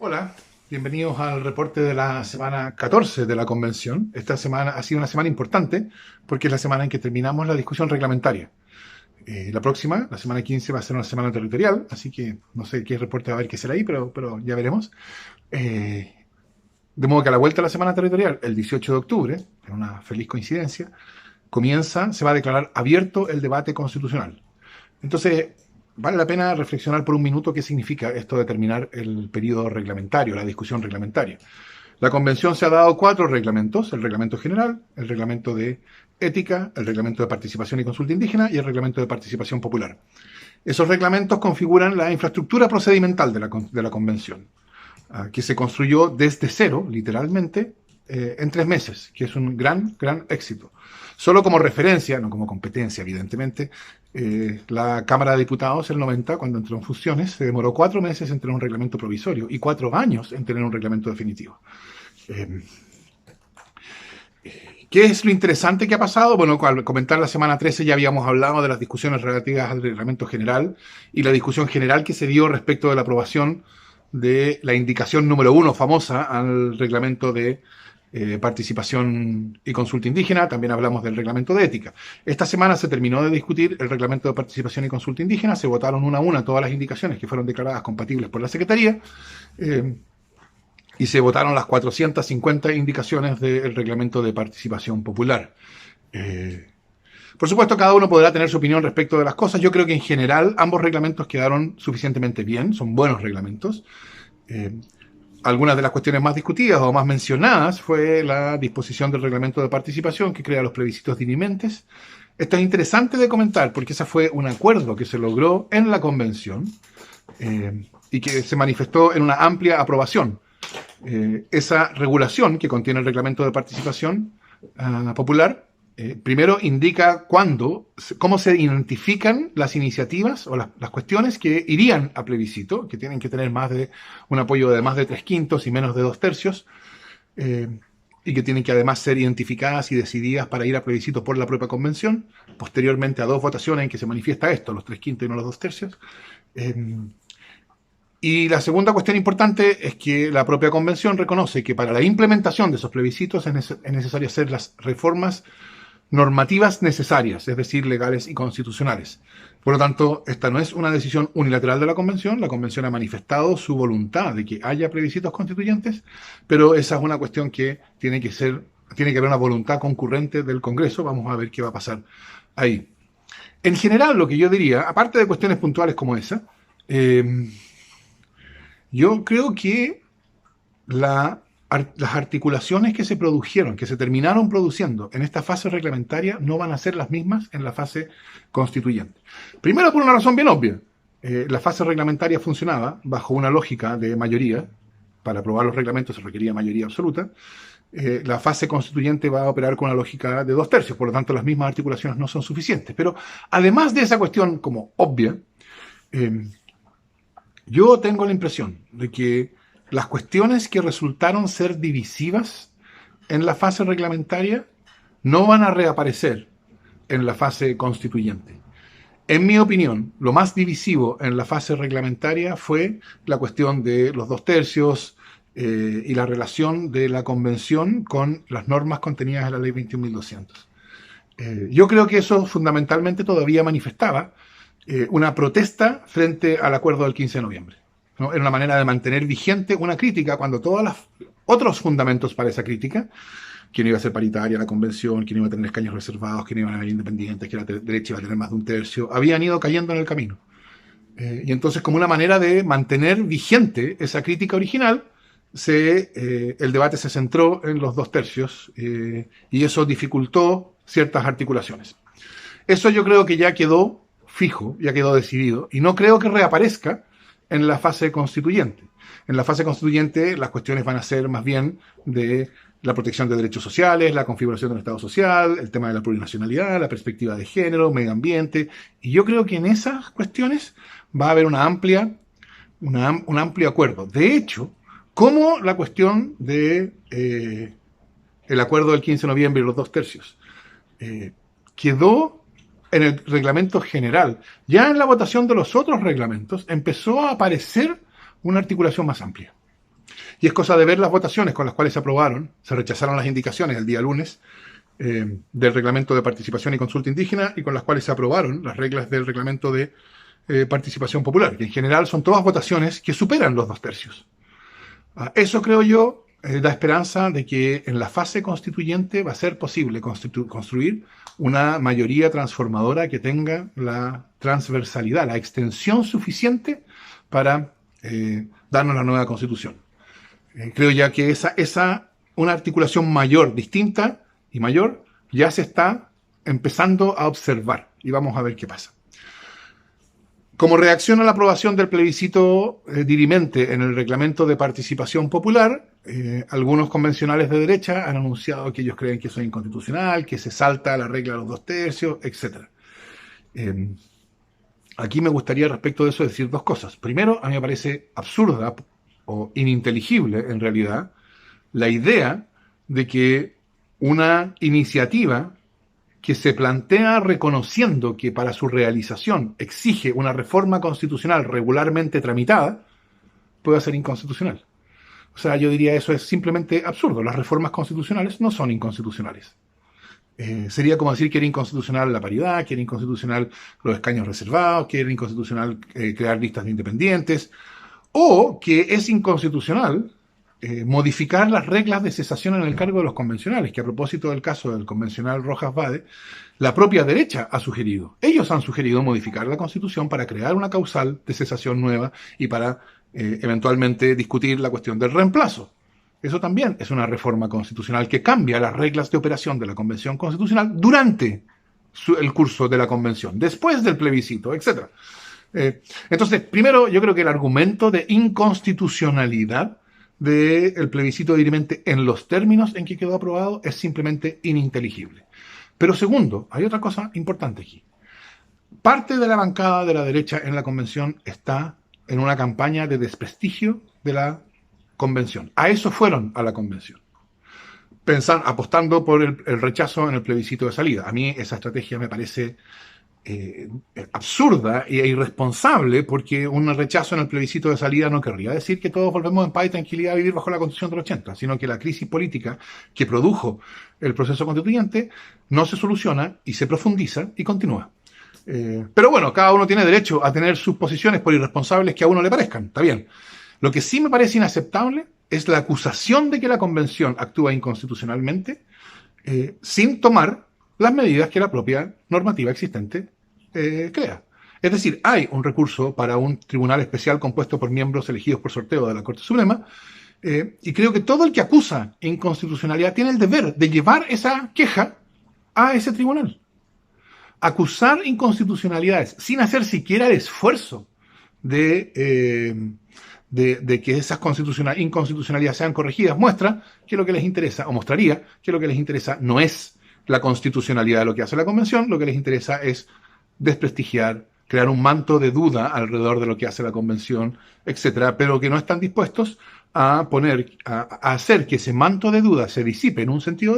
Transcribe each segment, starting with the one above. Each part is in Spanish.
Hola, bienvenidos al reporte de la semana 14 de la convención. Esta semana ha sido una semana importante porque es la semana en que terminamos la discusión reglamentaria. La próxima, la semana 15, va a ser una semana territorial, así que no sé qué reporte va a haber que hacer ahí, pero ya veremos. Eh, de modo que a la vuelta de la semana territorial, el 18 de octubre, en una feliz coincidencia, se va a declarar abierto el debate constitucional. Entonces, vale la pena reflexionar por un minuto qué significa esto de terminar el periodo reglamentario, la discusión reglamentaria. La convención se ha dado 4 reglamentos: el reglamento general, el reglamento de ética, el reglamento de participación y consulta indígena y el reglamento de participación popular. Esos reglamentos configuran la infraestructura procedimental de la convención, que se construyó desde cero, literalmente, en 3 meses, que es un gran éxito. Solo como referencia, no como competencia, evidentemente, la Cámara de Diputados, el 90, cuando entró en funciones, se demoró 4 meses en tener un reglamento provisorio y 4 años en tener un reglamento definitivo. Eh, ¿Qué es lo interesante que ha pasado? Bueno, al comentar la semana 13 ya habíamos hablado de las discusiones relativas al reglamento general y la discusión general que se dio respecto de la aprobación de la indicación número 1 famosa al reglamento de participación y consulta indígena. También hablamos del reglamento de ética. Esta semana se terminó de discutir el reglamento de participación y consulta indígena. Se votaron una a una todas las indicaciones que fueron declaradas compatibles por la Secretaría. Y se votaron las 450 indicaciones del reglamento de participación popular. Por supuesto, cada uno podrá tener su opinión respecto de las cosas. Yo creo que en general ambos reglamentos quedaron suficientemente bien, son buenos reglamentos. Algunas de las cuestiones más discutidas o más mencionadas fue la disposición del reglamento de participación que crea los plebiscitos dirimentes. Esto es interesante de comentar porque ese fue un acuerdo que se logró en la convención y que se manifestó en una amplia aprobación. Esa regulación que contiene el reglamento de participación popular, primero indica cómo se identifican las iniciativas o las cuestiones que irían a plebiscito, que tienen que tener un apoyo de más de 3/5 y menos de 2/3, y que tienen que además ser identificadas y decididas para ir a plebiscito por la propia convención, posteriormente a 2 votaciones en que se manifiesta esto, los 3/5 y no los 2/3. Y la segunda cuestión importante es que la propia convención reconoce que para la implementación de esos plebiscitos es necesario hacer las reformas normativas necesarias, es decir, legales y constitucionales. Por lo tanto, esta no es una decisión unilateral de la convención. La convención ha manifestado su voluntad de que haya plebiscitos constituyentes, pero esa es una cuestión que tiene que haber una voluntad concurrente del Congreso. Vamos a ver qué va a pasar ahí. En general, lo que yo diría, aparte de cuestiones puntuales como esa, yo creo que las articulaciones que se produjeron, que se terminaron produciendo en esta fase reglamentaria, no van a ser las mismas en la fase constituyente. Primero, por una razón bien obvia. La fase reglamentaria funcionaba bajo una lógica de mayoría. Para aprobar los reglamentos se requería mayoría absoluta. La fase constituyente va a operar con una lógica de 2/3, por lo tanto las mismas articulaciones no son suficientes. Pero además de esa cuestión como obvia, yo tengo la impresión de que las cuestiones que resultaron ser divisivas en la fase reglamentaria no van a reaparecer en la fase constituyente. En mi opinión, lo más divisivo en la fase reglamentaria fue la cuestión de los 2/3 y la relación de la convención con las normas contenidas en la ley 21.200. Yo creo que eso fundamentalmente todavía manifestaba una protesta frente al acuerdo del 15 de noviembre. ¿No? Era una manera de mantener vigente una crítica cuando todos los otros fundamentos para esa crítica, que no iba a ser paritaria la convención, que no iba a tener escaños reservados, que no iban a haber independientes, que la derecha iba a tener más de 1/3, habían ido cayendo en el camino. Y entonces, como una manera de mantener vigente esa crítica original, el debate se centró en los 2/3 y eso dificultó ciertas articulaciones. Eso yo creo que ya quedó fijo, ya quedó decidido, y no creo que reaparezca en la fase constituyente. En la fase constituyente las cuestiones van a ser más bien de la protección de derechos sociales, la configuración del Estado social, el tema de la plurinacionalidad, la perspectiva de género, medio ambiente, y yo creo que en esas cuestiones va a haber un amplio acuerdo. De hecho, como la cuestión de el acuerdo del 15 de noviembre y los 2/3 quedó en el reglamento general, ya en la votación de los otros reglamentos empezó a aparecer una articulación más amplia. Y es cosa de ver las votaciones con las cuales se aprobaron, se rechazaron las indicaciones el día lunes del reglamento de participación y consulta indígena y con las cuales se aprobaron las reglas del reglamento de participación popular, que en general son todas votaciones que superan los 2/3. Eso creo yo da esperanza de que en la fase constituyente va a ser posible construir una mayoría transformadora que tenga la transversalidad, la extensión suficiente para darnos la nueva constitución. Creo ya que una articulación mayor, distinta y mayor, ya se está empezando a observar y vamos a ver qué pasa. Como reacción a la aprobación del plebiscito dirimente en el reglamento de participación popular, algunos convencionales de derecha han anunciado que ellos creen que eso es inconstitucional, que se salta la regla de los 2/3, etc. Aquí me gustaría respecto de eso decir dos cosas. Primero, a mí me parece absurda o ininteligible en realidad la idea de que una iniciativa que se plantea reconociendo que para su realización exige una reforma constitucional regularmente tramitada, pueda ser inconstitucional. O sea, yo diría eso es simplemente absurdo. Las reformas constitucionales no son inconstitucionales. Sería como decir que era inconstitucional la paridad, que era inconstitucional los escaños reservados, que era inconstitucional crear listas de independientes, o que es inconstitucional modificar las reglas de cesación en el cargo de los convencionales, que a propósito del caso del convencional Rojas Vade, la propia derecha ha sugerido. Ellos han sugerido modificar la Constitución para crear una causal de cesación nueva y para eventualmente discutir la cuestión del reemplazo. Eso también es una reforma constitucional que cambia las reglas de operación de la Convención Constitucional durante el curso de la Convención, después del plebiscito, etc. Entonces, primero, yo creo que el argumento de inconstitucionalidad del plebiscito dirimente en los términos en que quedó aprobado es simplemente ininteligible. Pero segundo, hay otra cosa importante aquí. Parte de la bancada de la derecha en la convención está en una campaña de desprestigio de la convención. A eso fueron a la convención. Apostando por el rechazo en el plebiscito de salida. A mí esa estrategia me parece absurda e irresponsable, porque un rechazo en el plebiscito de salida no querría decir que todos volvemos en paz y tranquilidad a vivir bajo la Constitución del 80, sino que la crisis política que produjo el proceso constituyente no se soluciona y se profundiza y continúa. Pero bueno, cada uno tiene derecho a tener sus posiciones por irresponsables que a uno le parezcan, está bien. Lo que sí me parece inaceptable es la acusación de que la Convención actúa inconstitucionalmente sin tomar las medidas que la propia normativa existente crea. Es decir, hay un recurso para un tribunal especial compuesto por miembros elegidos por sorteo de la Corte Suprema, y creo que todo el que acusa inconstitucionalidad tiene el deber de llevar esa queja a ese tribunal. Acusar inconstitucionalidades sin hacer siquiera el esfuerzo de que esas inconstitucionalidades sean corregidas muestra que lo que les interesa, o mostraría que lo que les interesa no es la constitucionalidad de lo que hace la Convención, lo que les interesa es desprestigiar, crear un manto de duda alrededor de lo que hace la Convención, etcétera, pero que no están dispuestos a hacer que ese manto de duda se disipe en un sentido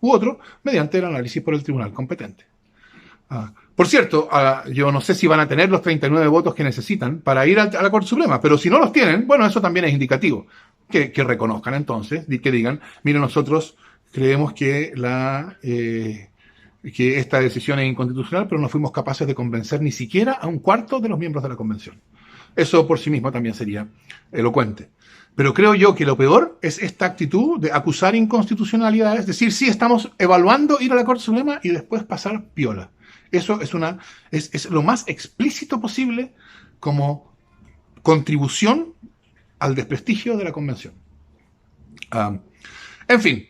u otro mediante el análisis por el tribunal competente. Por cierto, yo no sé si van a tener los 39 votos que necesitan para ir a la Corte Suprema, pero si no los tienen, bueno, eso también es indicativo. Que reconozcan entonces, que digan, miren, nosotros creemos que esta decisión es inconstitucional, pero no fuimos capaces de convencer ni siquiera a un cuarto de los miembros de la Convención. Eso por sí mismo también sería elocuente. Pero creo yo que lo peor es esta actitud de acusar inconstitucionalidades, es decir, sí estamos evaluando ir a la Corte Suprema y después pasar piola. Eso es lo más explícito posible como contribución al desprestigio de la Convención. En fin,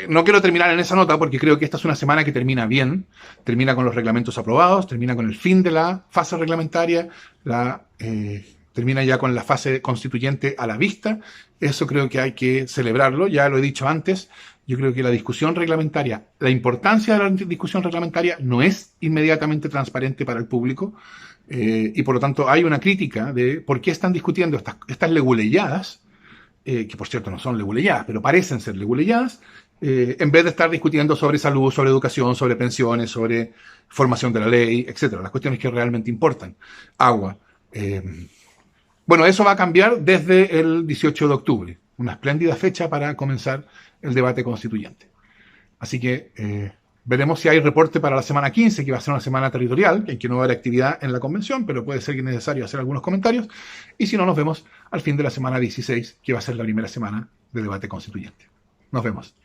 no quiero terminar en esa nota porque creo que esta es una semana que termina bien, termina con los reglamentos aprobados, termina con el fin de la fase reglamentaria, termina ya con la fase constituyente a la vista. Eso creo que hay que celebrarlo, ya lo he dicho antes. Yo creo que la discusión reglamentaria, la importancia de la discusión reglamentaria no es inmediatamente transparente para el público, y por lo tanto hay una crítica de por qué están discutiendo estas leguleyadas, que por cierto no son leguleyadas, pero parecen ser leguleyadas, en vez de estar discutiendo sobre salud, sobre educación, sobre pensiones, sobre formación de la ley, etcétera, las cuestiones que realmente importan. Agua, Bueno, eso va a cambiar desde el 18 de octubre, una espléndida fecha para comenzar el debate constituyente. Así que veremos si hay reporte para la semana 15, que va a ser una semana territorial, en que no va a haber actividad en la convención, pero puede ser necesario hacer algunos comentarios. Y si no, nos vemos al fin de la semana 16, que va a ser la primera semana de debate constituyente. Nos vemos.